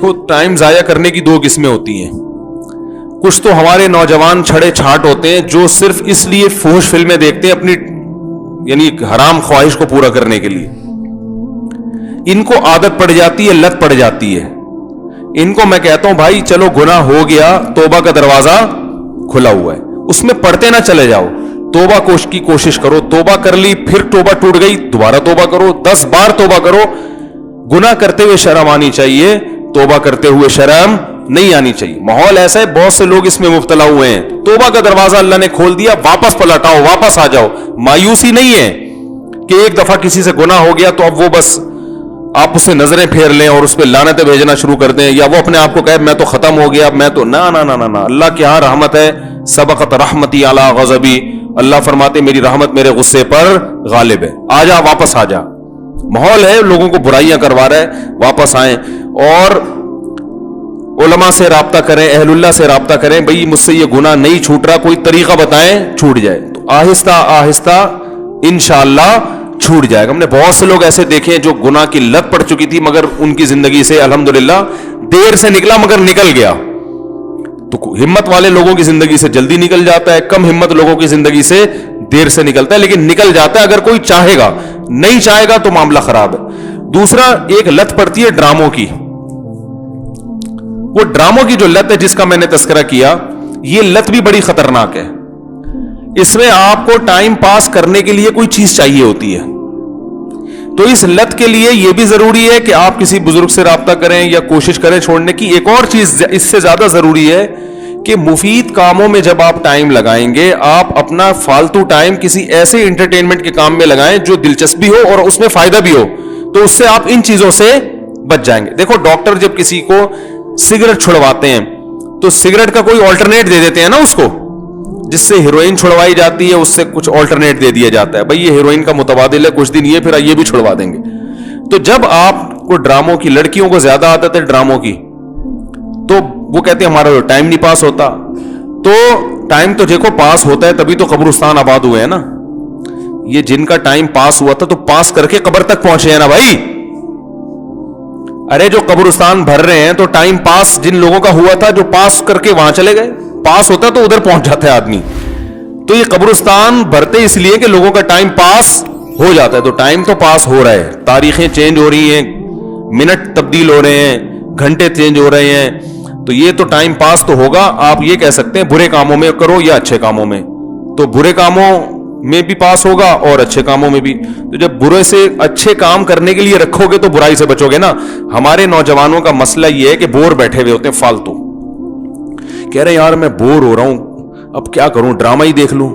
دیکھو ٹائم ضائع کرنے کی دو قسمیں ہوتی ہیں. کچھ تو ہمارے نوجوان چھڑے چھاٹ ہوتے ہیں جو صرف اس لیے فحش فلمیں دیکھتے ہیں اپنی یعنی حرام خواہش کو پورا کرنے کے لیے. ان کو عادت پڑ جاتی ہے, لت پڑ جاتی ہے. ان کو میں کہتا ہوں بھائی چلو گناہ ہو گیا, توبہ کا دروازہ کھلا ہوا ہے, اس میں پڑھتے نہ چلے جاؤ. توبہ کی کوشش کرو, توبہ کر لی پھر توبہ ٹوٹ گئی دوبارہ توبہ کرو, 10 بار توبہ کرو. گناہ کرتے ہوئے شرم آنی چاہیے, توبہ کرتے ہوئے شرم نہیں آنی چاہیے. ماحول ایسا ہے بہت سے لوگ اس میں مبتلا ہوئے ہیں. توبہ کا دروازہ اللہ نے کھول دیا, واپس پلٹ آؤ, واپس آ جاؤ. مایوسی نہیں ہے کہ ایک دفعہ کسی سے گناہ ہو گیا تو اب وہ بس آپ اسے نظریں پھیر لیں اور اس پہ لعنتیں بھیجنا شروع کر دیں, یا وہ اپنے آپ کو کہے میں تو ختم ہو گیا, میں تو نہ. اللہ کی یہاں رحمت ہے, سبقت رحمتی علی غضبی. اللہ فرماتے میری رحمت میرے غصے پر غالب ہے. آ جا, واپس آ جا. ماحول ہے لوگوں کو برائیاں کروا رہا ہے, واپس آئیں اور علماء سے رابطہ کریں, اہل اللہ سے رابطہ کریں. بھئی مجھ سے یہ گناہ نہیں چھوٹ رہا, کوئی طریقہ بتائیں چھوٹ جائے. تو آہستہ آہستہ انشاءاللہ چھوٹ جائے گا. ہم نے بہت سے لوگ ایسے دیکھے ہیں جو گناہ کی لت پڑ چکی تھی مگر ان کی زندگی سے الحمدللہ دیر سے نکلا مگر نکل گیا. تو ہمت والے لوگوں کی زندگی سے جلدی نکل جاتا ہے, کم ہمت لوگوں کی زندگی سے دیر سے نکلتا ہے, لیکن نکل جاتا ہے اگر کوئی چاہے گا. نہیں چاہے گا تو معاملہ خراب ہے. دوسرا ایک لت پڑتی ہے ڈراموں کی. وہ ڈراموں کی جو لت ہے جس کا میں نے تذکرہ کیا, یہ لت بھی بڑی خطرناک ہے. اس میں آپ کو ٹائم پاس کرنے کے لیے کوئی چیز چاہیے ہوتی ہے. تو اس لت کے لیے یہ بھی ضروری ہے کہ آپ کسی بزرگ سے رابطہ کریں یا کوشش کریں چھوڑنے کی. ایک اور چیز اس سے زیادہ ضروری ہے کہ مفید کاموں میں جب آپ ٹائم لگائیں گے, آپ اپنا فالتو ٹائم کسی ایسے انٹرٹینمنٹ کے کام میں لگائیں جو دلچسپی ہو اور اس میں فائدہ بھی ہو, تو اس سے آپ ان چیزوں سے بچ جائیں گے. دیکھو ڈاکٹر جب کسی کو سگریٹ چھڑواتے ہیں تو سگریٹ کا کوئی آلٹرنیٹ دے دیتے ہیں نا اس کو, جس سے ہیروئن چھڑوائی جاتی ہے اس سے کچھ آلٹرنیٹ دے دیا جاتا ہے, بھئی یہ ہیروئن کا متبادل ہے, کچھ دن یہ پھر یہ بھی چھڑوا دیں گے. تو جب آپ کو ڈراموں کی, لڑکیوں کو زیادہ عادت ہے ڈراموں کی, تو وہ کہتے ہیں ہمارا ٹائم نہیں پاس ہوتا. تو ٹائم تو دیکھو پاس ہوتا ہے تبھی تو قبرستان آباد ہوئے ہیں نا. یہ جن کا ٹائم پاس ہوا تھا تو پاس کر کے قبر تک پہنچے ہیں نا بھائی. ارے جو قبرستان بھر رہے ہیں تو ٹائم پاس جن لوگوں کا ہوا تھا جو پاس کر کے وہاں چلے گئے. پاس ہوتا ہے تو ادھر پہنچ جاتا ہے آدمی. تو یہ قبرستان بھرتے اس لیے کہ لوگوں کا ٹائم پاس ہو جاتا ہے. تو ٹائم تو پاس ہو رہا ہے, تاریخیں چینج ہو رہی ہیں, منٹ تبدیل ہو رہے ہیں, گھنٹے چینج ہو رہے ہیں. تو یہ تو ٹائم پاس تو ہوگا. آپ یہ کہہ سکتے ہیں برے کاموں میں کرو یا اچھے کاموں میں, تو برے کاموں میں بھی پاس ہوگا اور اچھے کاموں میں بھی. تو جب برے سے اچھے کام کرنے کے لیے رکھو گے تو برائی سے بچو گے نا. ہمارے نوجوانوں کا مسئلہ یہ ہے کہ بور بیٹھے ہوئے ہوتے ہیں فالتو, کہہ رہے یار میں بور ہو رہا ہوں, اب کیا کروں, ڈرامہ ہی دیکھ لوں,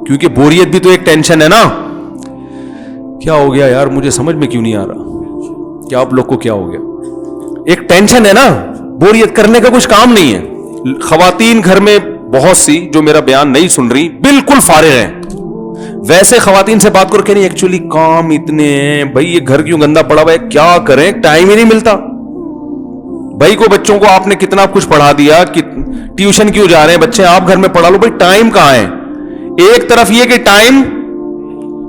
کیونکہ بوریت بھی تو ایک ٹینشن ہے نا. کیا ہو گیا یار, مجھے سمجھ میں کیوں نہیں آ رہا, کیا آپ لوگ کو کیا ہو گیا, ایک ٹینشن ہے نا, بوریت کرنے کا کچھ کام نہیں ہے. خواتین گھر میں بہت سی جو میرا بیان نہیں سن رہی بالکل فارغ ہیں. ویسے خواتین سے بات کرو کہ نہیں ایکچولی کام اتنے ہیں, بھائی یہ گھر کیوں گندا پڑا ہوا ہے, کیا کریں, ٹائم ہی نہیں ملتا. بھائی کو بچوں کو آپ نے کتنا کچھ پڑھا دیا, ٹیوشن کیوں جا رہے ہیں بچے, آپ گھر میں پڑھا لو, بھائی ٹائم کہاں ہے. ایک طرف یہ کہ ٹائم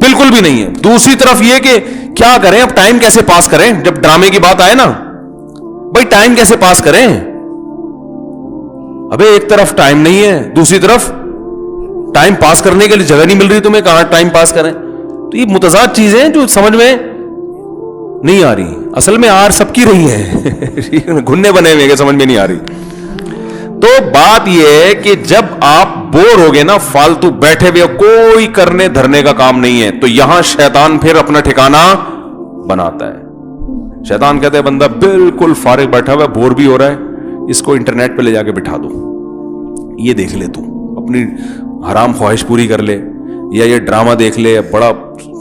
بالکل بھی نہیں ہے, دوسری طرف یہ کہ کیا کریں, اب ٹائم کیسے پاس کریں. جب ڈرامے کی بات آئے نا, بھائی ٹائم کیسے پاس کریں. ابے ایک طرف ٹائم نہیں ہے, دوسری طرف ٹائم پاس کرنے کے لیے جگہ نہیں مل رہی تمہیں, کہاں ٹائم پاس کریں. تو یہ متضاد چیزیں جو سمجھ میں نہیں آ رہی. اصل میں آر سب کی رہی ہے, گھننے بنے ہوئے سمجھ میں نہیں آ رہی. تو بات یہ ہے کہ جب آپ بور ہو گئے نا, فالتو بیٹھے ہوئے, کوئی کرنے دھرنے کا کام نہیں ہے, تو یہاں شیطان پھر اپنا ٹھکانہ بناتا ہے. شیطان کہتا ہے بندہ بالکل فارغ بیٹھا ہوا ہے, بور بھی ہو رہا ہے, اس کو انٹرنیٹ پہ لے جا کے بٹھا دو, یہ دیکھ لے تو اپنی حرام خواہش پوری کر لے, یا یہ ڈرامہ دیکھ لے, بڑا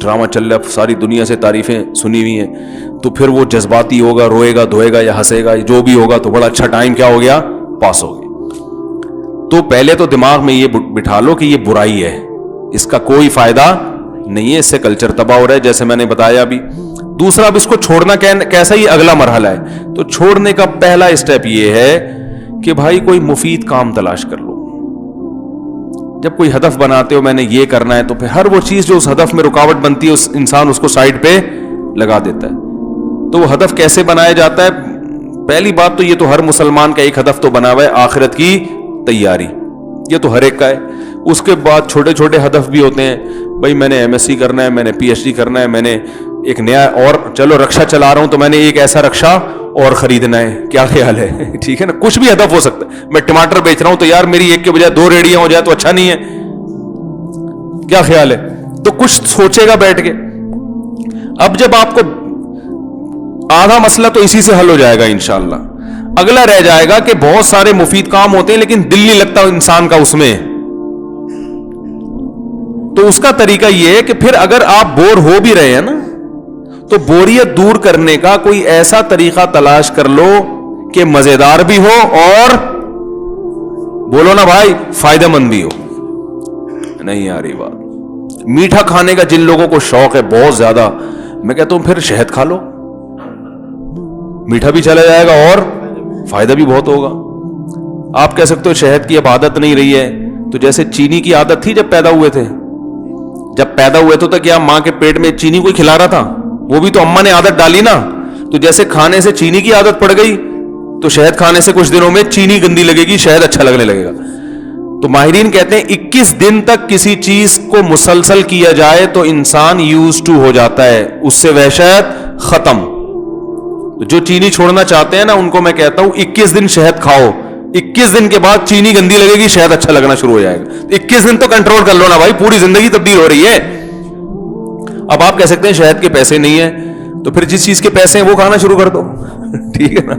ڈرامہ چل رہا ہے, ساری دنیا سے تعریفیں سنی ہوئی ہیں, تو پھر وہ جذباتی ہوگا, روئے گا, دھوئے گا یا ہنسے گا, جو بھی ہوگا, تو بڑا اچھا ٹائم کیا ہو گیا, پاس ہو گیا. تو پہلے تو دماغ میں یہ بٹھا لو کہ یہ برائی ہے, اس کا کوئی فائدہ نہیں ہے, اس سے کلچر تباہ ہو رہا ہے جیسے میں نے بتایا ابھی. دوسرا, اب اس کو چھوڑنا کیسا ہی اگلا مرحلہ ہے. تو چھوڑنے کا پہلا اسٹیپ یہ ہے کہ بھائی کوئی مفید کام تلاش کر لو. جب کوئی ہدف بناتے ہو میں نے یہ کرنا ہے, تو پھر ہر وہ چیز جو اس ہدف میں رکاوٹ بنتی ہے انسان اس کو سائڈ پہ لگا دیتا ہے. تو وہ ہدف کیسے بنایا جاتا ہے, پہلی بات تو یہ تو ہر مسلمان کا ایک ہدف تو بنا ہوا ہے آخرت کی تیاری, یہ تو ہر ایک کا ہے. اس کے بعد چھوٹے چھوٹے ہدف بھی ہوتے ہیں, بھائی میں نے ایم ایس سی کرنا ہے, میں نے پی ایچ ڈی کرنا ہے, میں نے ایک نیا, اور چلو رکشا چلا رہا ہوں تو میں نے ایک ایسا رکشا اور خریدنا ہے, کیا خیال ہے, ٹھیک ہے نا, کچھ بھی ہدف ہو سکتا ہے. میں ٹماٹر بیچ رہا ہوں تو یار میری ایک کے بجائے 2 ریڑیاں ہو جائے تو اچھا نہیں ہے, کیا خیال ہے, تو کچھ سوچے گا بیٹھ کے. اب جب آپ کو آدھا مسئلہ تو اسی سے حل ہو جائے گا انشاءاللہ. اگلا رہ جائے گا کہ بہت سارے مفید کام ہوتے ہیں لیکن دل نہیں لگتا انسان کا اس میں. تو اس کا طریقہ یہ ہے کہ پھر اگر آپ بور ہو بھی رہے ہیں نا تو بوریت دور کرنے کا کوئی ایسا طریقہ تلاش کر لو کہ مزیدار بھی ہو اور بولو نا بھائی فائدہ مند بھی ہو. نہیں آ رہی بات. میٹھا کھانے کا جن لوگوں کو شوق ہے بہت زیادہ, میں کہتا ہوں پھر شہد کھا لو, میٹھا بھی چلا جائے گا اور فائدہ بھی بہت ہوگا. آپ کہہ سکتے ہو شہد کی اب عادت نہیں رہی ہے, تو جیسے چینی کی عادت تھی جب پیدا ہوئے تھے, جب پیدا ہوئے تو کیا ماں کے پیٹ میں چینی کوئی کھلا رہا تھا, وہ بھی تو اماں نے عادت ڈالی نا. تو جیسے کھانے سے چینی کی عادت پڑ گئی تو شہد کھانے سے کچھ دنوں میں چینی گندی لگے گی, شہد اچھا لگنے لگے گا. تو ماہرین کہتے ہیں 21 دن تک کسی چیز کو مسلسل کیا جائے تو انسان یوز ٹو ہو جاتا ہے, اس سے وحشت ختم. جو چینی چھوڑنا چاہتے ہیں نا ان کو میں کہتا ہوں 21 دن شہد کھاؤ, 21 دن کے بعد چینی گندی لگے گی, شہد اچھا لگنا شروع ہو جائے گا. 21 دن تو کنٹرول کر لو نا بھائی, پوری زندگی تبدیل ہو رہی ہے. اب آپ کہہ سکتے ہیں شہد کے پیسے نہیں ہیں تو پھر جس چیز کے پیسے ہیں وہ کھانا شروع کر دو, ٹھیک ہے نا,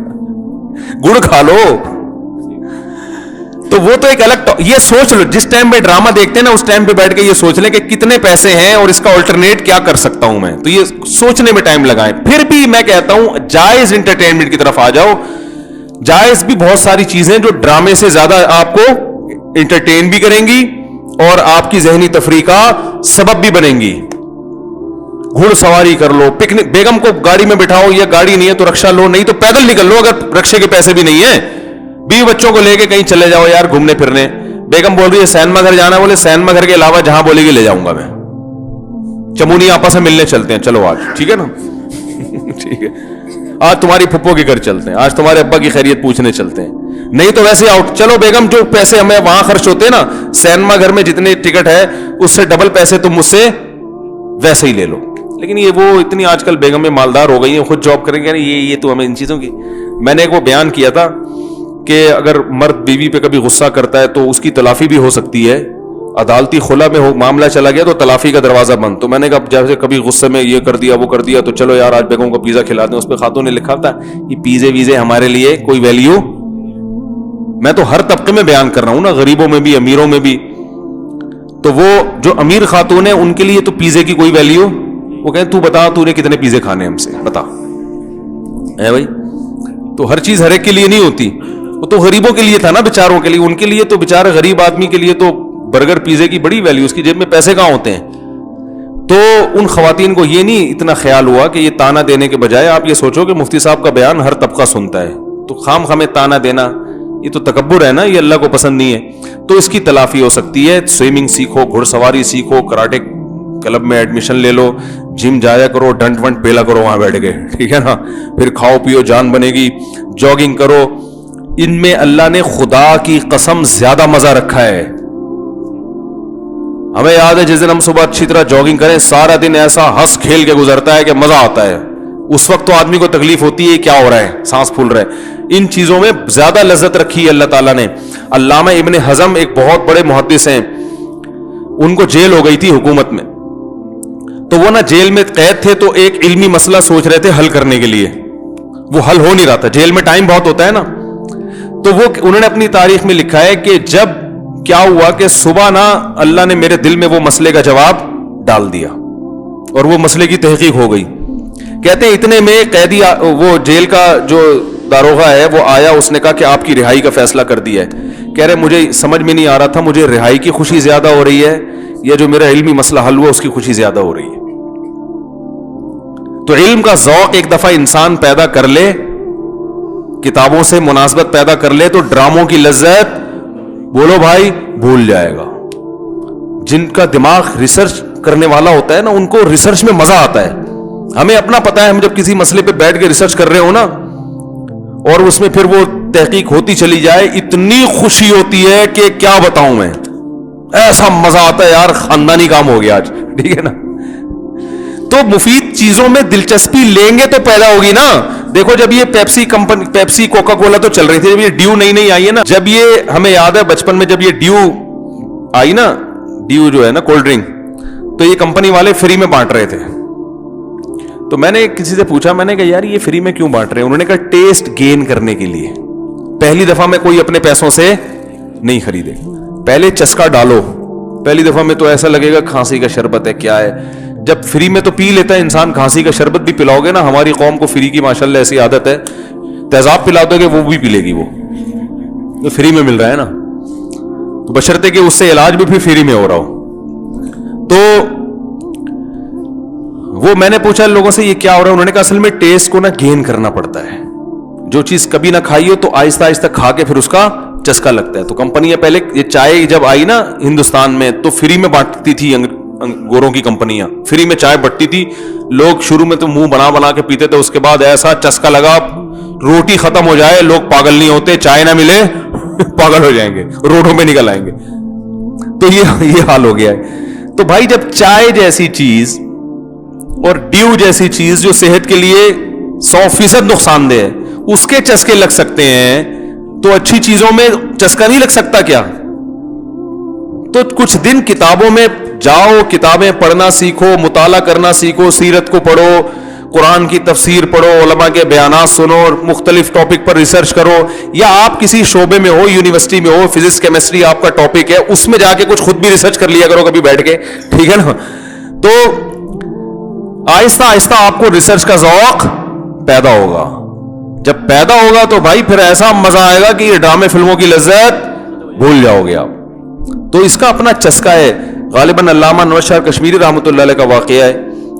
گڑ کھا لو. تو وہ تو ایک الگ, یہ سوچ لو جس ٹائم میں ڈرامہ دیکھتے ہیں نا اس ٹائم پہ بیٹھ کے یہ سوچ لیں کہ کتنے پیسے ہیں اور اس کا الٹرنیٹ کیا کر سکتا ہوں میں, تو یہ سوچنے میں ٹائم لگائیں. پھر بھی میں کہتا ہوں جائز انٹرٹینمنٹ کی طرف آ جاؤ. جائز بھی بہت ساری چیزیں جو ڈرامے سے زیادہ آپ کو انٹرٹین بھی کریں گی اور آپ کی ذہنی تفریح کا سبب بھی بنیں گی. گھڑ سواری کر لو, پکنک, بیگم کو گاڑی میں بٹھاؤ, یا گاڑی نہیں ہے تو رکشا لو, نہیں تو پیدل نکل لو اگر رکشے کے پیسے بھی نہیں ہیں. بیوی بچوں کو لے کے کہیں چلے جاؤ یار گھومنے پھرنے. بیگم بول رہی ہے سینما گھر جانا, بولے سینما گھر کے علاوہ جہاں بولے گی لے جاؤں گا میں. چمونی آپس میں ملنے چلتے ہیں, چلو آج, ٹھیک ہے نا, ٹھیک ہے, آج تمہاری پھپھو کے گھر چلتے ہیں, آج تمہارے ابا کی خیریت پوچھنے چلتے ہیں. نہیں تو ویسے آؤٹ, چلو بیگم جو پیسے ہمیں وہاں خرچ ہوتے ہیں نا سینما گھر میں جتنے ٹکٹ ہے اس سے ڈبل پیسے تم مجھ سے ویسے ہی لے لو. لیکن یہ وہ اتنی آج کل بیگمیں مالدار ہو گئی ہیں, خود جاب کریں گے, یہ تو ہمیں ان چیزوں کی. میں نے ایک وہ بیان کیا تھا کہ اگر مرد بیوی پہ کبھی غصہ کرتا ہے تو اس کی تلافی بھی ہو سکتی ہے. عدالتی خلا میں معاملہ چلا گیا تو تلافی کا دروازہ بند. تو میں نے کہا جیسے کبھی غصے میں یہ کر دیا وہ کر دیا تو چلو یار آج بیگم کو پیزا کھلا دیں. اس پہ خاتون نے لکھا تھا یہ پیزے ویزے ہمارے لیے کوئی ویلیو. میں تو ہر طبقے میں بیان کر رہا ہوں نا, غریبوں میں بھی امیروں میں بھی. تو وہ جو امیر خاتون ہے ان کے لیے تو پیزے کی کوئی ویلیو, وہ کہیں تو بتا تو نے کتنے پیزے کھانے ہم سے بتا ہے بھائی. تو ہر چیز ہر ایک کے لیے نہیں ہوتی, وہ تو غریبوں کے لیے تھا نا, بیچاروں کے لیے. ان کے لیے تو بیچارے غریب آدمی کے لیے تو برگر پیزے کی بڑی ویلیو, اس کی جیب میں پیسے کہاں ہوتے ہیں. تو ان خواتین کو یہ نہیں اتنا خیال ہوا کہ یہ تانا دینے کے بجائے آپ یہ سوچو کہ مفتی صاحب کا بیان ہر طبقہ سنتا ہے, تو خام خامے تانا دینا یہ تو تکبر ہے نا, یہ اللہ کو پسند نہیں ہے. تو اس کی تلافی ہو سکتی ہے. سوئمنگ سیکھو, گھڑ سواری سیکھو, کراٹے کلب میں ایڈمیشن لے لو, جم جایا کرو, ڈنٹ ونٹ پیلا کرو وہاں بیٹھ کے, ٹھیک ہے نا. پھر کھاؤ پیو جان بنے گی, جاگنگ کرو. ان میں اللہ نے خدا کی قسم زیادہ مزہ رکھا ہے. ہمیں یاد ہے جس دن ہم صبح اچھی طرح جاگنگ کریں سارا دن ایسا ہنس کھیل کے گزرتا ہے کہ مزہ آتا ہے. اس وقت تو آدمی کو تکلیف ہوتی ہے کیا ہو رہا ہے, سانس پھول رہا ہے. ان چیزوں میں زیادہ لذت رکھی ہے اللہ تعالیٰ نے. علامہ ابن حزم ایک بہت بڑے محدث ہیں, ان کو جیل ہو گئی تھی حکومت میں. تو وہ نا جیل میں قید تھے تو ایک علمی مسئلہ سوچ رہے تھے حل کرنے کے لیے, وہ حل ہو نہیں رہا تھا. جیل میں ٹائم بہت ہوتا ہے نا. تو وہ انہوں نے اپنی تاریخ میں لکھا ہے کہ جب کیا ہوا کہ صبح نا اللہ نے میرے دل میں وہ مسئلے کا جواب ڈال دیا اور وہ مسئلے کی تحقیق ہو گئی. کہتے ہیں اتنے میں قیدی, وہ جیل کا جو داروغہ ہے وہ آیا, اس نے کہا کہ آپ کی رہائی کا فیصلہ کر دیا ہے. کہہ رہے مجھے سمجھ میں نہیں آ رہا تھا, مجھے رہائی کی خوشی زیادہ ہو رہی ہے یا جو میرا علمی مسئلہ حل ہوا اس کی خوشی زیادہ ہو رہی ہے. تو علم کا ذوق ایک دفعہ انسان پیدا کر لے, کتابوں سے مناسبت پیدا کر لے تو ڈراموں کی لذت بولو بھائی بھول جائے گا. جن کا دماغ ریسرچ کرنے والا ہوتا ہے نا ان کو ریسرچ میں مزہ آتا ہے. ہمیں اپنا پتا ہے, ہم جب کسی مسئلے پہ بیٹھ کے ریسرچ کر رہے ہو نا اور اس میں پھر وہ تحقیق ہوتی چلی جائے, اتنی خوشی ہوتی ہے کہ کیا بتاؤں میں, ایسا مزہ آتا ہے یار, خاندانی کام ہو گیا آج, ٹھیک ہے نا. تو مفید چیزوں میں دلچسپی لیں گے تو پیدا ہوگی نا. دیکھو جب یہ Pepsi company, Pepsi Coca Cola تو چل رہی تھی, جب یہ ڈیو نئی نئی آئی ہے نا, جب یہ ہمیں یاد ہے بچپن میں جب یہ ڈیو آئی نا, ڈیو جو ہے نا کولڈ ڈرنک, تو یہ کمپنی والے فری میں بانٹ رہے تھے. تو میں نے کسی سے پوچھا, میں نے کہا یار یہ فری میں کیوں بانٹ رہے ہیں؟ انہوں نے کہا ٹیسٹ گین کرنے کے لیے. پہلی دفعہ میں کوئی اپنے پیسوں سے نہیں خریدے, پہلے چسکا ڈالو, پہلی دفعہ میں تو ایسا لگے گا کھانسی کا شربت ہے کیا ہے, جب فری میں تو پی لیتا ہے انسان, کھانسی کا شربت بھی پلاؤ گے نا, ہماری قوم کو فری کی ماشاءاللہ ایسی عادت ہے, تیزاب پلا دو گے وہ بھی پی لے گی, وہ فری میں مل رہا ہے نا, تو بشرطے کہ اس سے علاج بھی پھر فری میں ہو رہا ہو. تو وہ میں نے پوچھا لوگوں سے یہ کیا ہو رہا ہے, انہوں نے کہا اصل میں ٹیسٹ کو نا گین کرنا پڑتا ہے, جو چیز کبھی نہ کھائی ہو تو آہستہ آہستہ کھا کے پھر اس کا چسکا لگتا ہے. تو کمپنیاں پہلے یہ چائے جب آئی نا ہندوستان میں تو فری میں بانٹتی تھی, گوروں کی کمپنیاں فری میں چائے بٹتی تھی, لوگ شروع میں تو منہ بنا بنا کے پیتے تھے, اس کے بعد ایسا چسکا لگا, روٹی ختم ہو جائے لوگ پاگل نہیں ہوتے, چائے نہ ملے پاگل ہو جائیں گے, روڈوں میں نکل آئیں گے. تو یہ حال ہو گیا ہے. تو بھائی جب چائے جیسی چیز اور ڈیو جیسی چیز جو صحت کے لیے 100% نقصان دہ ہے, اس کے چسکے لگ سکتے ہیں, تو اچھی چیزوں میں چسکا نہیں لگ سکتا کیا؟ تو کچھ دن کتابوں میں جاؤ, کتابیں پڑھنا سیکھو, مطالعہ کرنا سیکھو, سیرت کو پڑھو, قرآن کی تفسیر پڑھو, علماء کے بیانات سنو, مختلف ٹاپک پر ریسرچ کرو, یا آپ کسی شعبے میں ہو, یونیورسٹی میں ہو, فزکس کیمسٹری آپ کا ٹاپک ہے, اس میں جا کے کچھ خود بھی ریسرچ کر لیا کرو کبھی بیٹھ کے, ٹھیک ہے نا. تو آہستہ آہستہ آپ کو ریسرچ کا ذوق پیدا ہوگا. جب پیدا ہوگا تو بھائی پھر ایسا مزہ آئے گا کہ یہ ڈرامے فلموں کی لذت بھول جاؤ گے آپ. تو اس کا اپنا چسکا ہے. غالباً علامہ نواز شاہ کشمیری رحمۃ اللہ علیہ کا واقعہ ہے,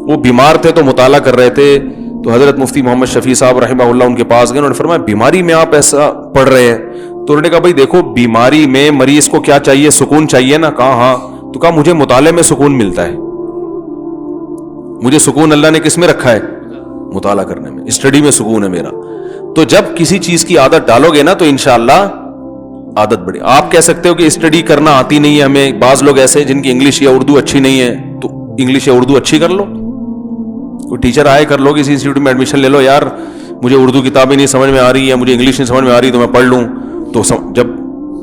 وہ بیمار تھے تو مطالعہ کر رہے تھے, تو حضرت مفتی محمد شفیع صاحب رحمہ اللہ ان کے پاس گئے, انہوں نے فرمایا بیماری میں آپ ایسا پڑھ رہے ہیں؟ تو انہوں نے کہا بھائی دیکھو بیماری میں مریض کو کیا چاہیے, سکون چاہیے نا. کہا ہاں. تو کہا مجھے مطالعے میں سکون ملتا ہے, مجھے سکون اللہ نے کس میں رکھا ہے؟ مطالعہ کرنے میں, اسٹڈی میں سکون ہے میرا. تو جب کسی چیز کی عادت ڈالو گے نا تو انشاءاللہ عادت بڑھے. آپ کہہ سکتے ہو کہ اسٹڈی کرنا آتی نہیں ہے ہمیں, بعض لوگ ایسے جن کی انگلش یا اردو اچھی نہیں ہے, تو انگلش یا اردو اچھی کر لو, کوئی ٹیچر آئے کر لو, کسی انسٹیٹیوٹ میں ایڈمیشن لے لو, یار مجھے اردو کتابیں نہیں سمجھ میں آ رہی ہے, مجھے انگلش نہیں سمجھ میں آ رہی, تو میں پڑھ لوں. تو جب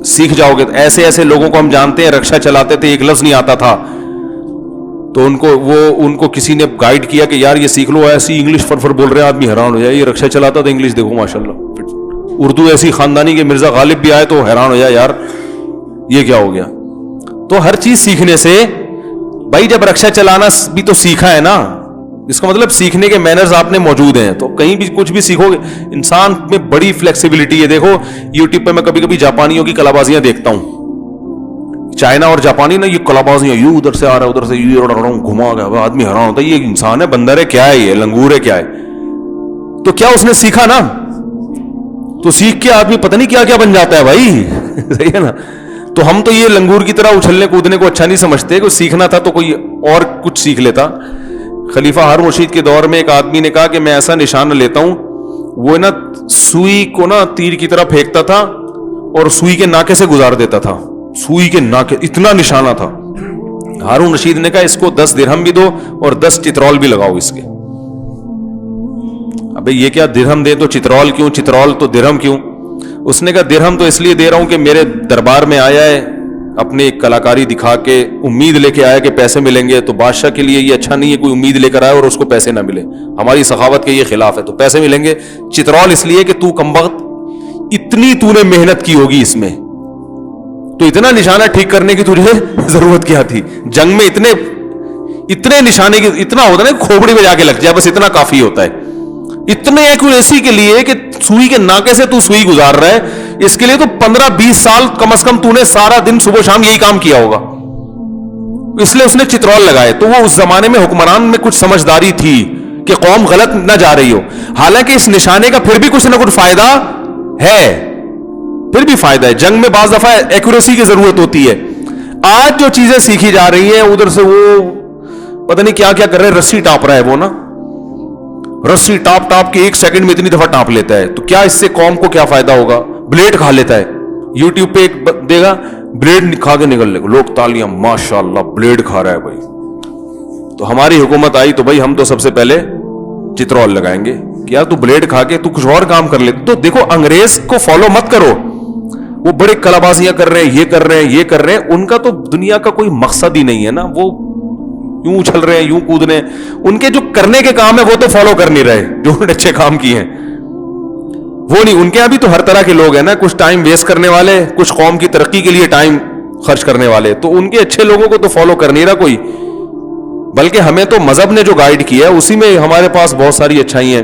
سیکھ جاؤ گے, ایسے ایسے لوگوں کو ہم جانتے ہیں, رکشا چلاتے تھے ایک لفظ نہیں آتا تھا, تو ان کو کسی نے گائیڈ کیا کہ یار یہ سیکھ لو, ایسی انگلش فر بول رہے ہیں, آدمی حیران ہو جائے, یہ رکشا چلاتا تھا انگلش دیکھو ماشاءاللہ. اردو ایسی خاندانی کے مرزا غالب بھی آئے تو حیران ہو جائے, یار یہ کیا ہو گیا. تو ہر چیز سیکھنے سے, بھائی جب رکشا چلانا بھی تو سیکھا ہے نا, اس کا مطلب سیکھنے کے مینرز آپ نے موجود ہیں, تو کہیں بھی کچھ بھی سیکھو گے. انسان میں بڑی فلیکسیبلٹی ہے. دیکھو یوٹیوب پہ میں کبھی کبھی جاپانیوں کی کلا بازیاں دیکھتا ہوں, چائنا اور جاپانی نا, یہ کلا بازیاں, یوں ادھر سے آ رہا ہے ادھر سے یہ گھما گیا, آدمی حیران ہوتا ہے یہ انسان ہے, بندر ہے, کیا ہے یہ, لنگور ہے, کیا ہے. تو کیا اس نے سیکھا نا, تو سیکھ کے آدمی پتہ نہیں کیا کیا بن جاتا ہے بھائی, صحیح ہے نا. تو ہم تو یہ لنگور کی طرح اچھلنے کودنے کو اچھا نہیں سمجھتے, کہ سیکھنا تھا تو کوئی اور کچھ سیکھ لیتا. خلیفہ ہارون رشید کے دور میں ایک آدمی نے کہا کہ میں ایسا نشان لیتا ہوں, وہ نا سوئی کو نا تیر کی طرح پھینکتا تھا اور سوئی کے ناکے سے گزار دیتا تھا, سوئی کے ناکے, اتنا نشانہ تھا. ہارون رشید نے کہا اس کو 10 درہم بھی دو اور 10 چترول بھی لگاؤ اس کے. ابے یہ کیا درہم دے تو چترول کیوں, چترول تو درہم کیوں؟ اس نے کہا درہم تو اس لیے دے رہا ہوں کہ میرے دربار میں آیا ہے, اپنی کلاکاری دکھا کے امید لے کے آیا کہ پیسے ملیں گے, تو بادشاہ کے لیے یہ اچھا نہیں ہے کوئی امید لے کر آئے اور اس کو پیسے نہ ملے, ہماری سخاوت کے یہ خلاف ہے, تو پیسے ملیں گے. چترول اس لیے کہ تو کمبخت اتنی تو نے محنت کی ہوگی اس میں, تو اتنا نشانہ ٹھیک کرنے کی تجھے ضرورت کیا تھی؟ جنگ میں اتنے نشانے کی, اتنا ہوتا ہے نا کھوپڑی میں جا کے لگ جائے, بس اتنا کافی ہوتا ہے. اتنے ایکوریسی کے لیے کہ سوئی کے ناکے سے تو سوئی گزار رہا ہے, اس کے لیے تو 15-20 سال کم از کم تو نے سارا دن صبح شام یہی کام کیا ہوگا, اس لیے اس نے چترول لگائے. تو وہ اس زمانے میں حکمران میں کچھ سمجھداری تھی کہ قوم غلط نہ جا رہی ہو, حالانکہ اس نشانے کا پھر بھی کچھ نہ کچھ فائدہ ہے, پھر بھی فائدہ ہے. جنگ میں بعض دفعہ ایکوریسی کی ضرورت ہوتی ہے. آج جو چیزیں سیکھی جا رہی ہیں ادھر سے وہ پتہ نہیں کیا کیا کر رہے, رسی ٹاپ رہا ہے وہ نا, رسی ٹاپ ٹاپ کے 1 سیکنڈ میں اتنی دفعہ ٹاپ لیتا ہے, تو کیا اس سے قوم کو کیا فائدہ ہوگا؟ بلیڈ کھا لیتا ہے, یوٹیوب پہ ایک دے گا بلیڈ کھا کے نکل لے گا, لوگ تالیاں ماشاء اللہ بلیڈ کھا رہا ہے بھائی. تو ہماری حکومت آئی تو بھائی ہم تو سب سے پہلے چترول لگائیں گے کہ یار تو بلیڈ کھا کے تو کچھ اور کام کر لے. تو دیکھو انگریز کو فالو مت کرو, وہ بڑے کلابازیاں کر رہے ہیں, یہ کر رہے ہیں, یہ کر رہے ہیں, ان کا تو دنیا کا کوئی مقصد ہی نہیں ہے نا, وہ یوں اچھل رہے ہیں, یوں کود رہے ہیں. ان کے جو کرنے کے کام ہے وہ تو فالو کر نہیں رہے, جو انہوں نے اچھے کام کیے ہیں وہ نہیں. ان کے یہاں بھی تو ہر طرح کے لوگ ہیں نا, کچھ ٹائم ویسٹ کرنے والے, کچھ قوم کی ترقی کے لیے ٹائم خرچ کرنے والے. تو ان کے اچھے لوگوں کو تو فالو کر نہیں رہا کوئی, بلکہ ہمیں تو مذہب نے جو گائیڈ کیا ہے اسی میں ہمارے پاس بہت ساری اچھائی ہیں.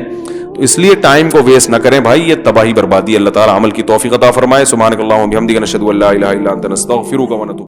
تو اس لیے ٹائم کو ویسٹ نہ کریں بھائی, یہ تباہی بربادی. اللہ تعالی عمل کی توفیق عطا فرمائے. سبحانک اللہم و بحمدک نشہد ان لا الہ الا انت نستغفرک و نتوب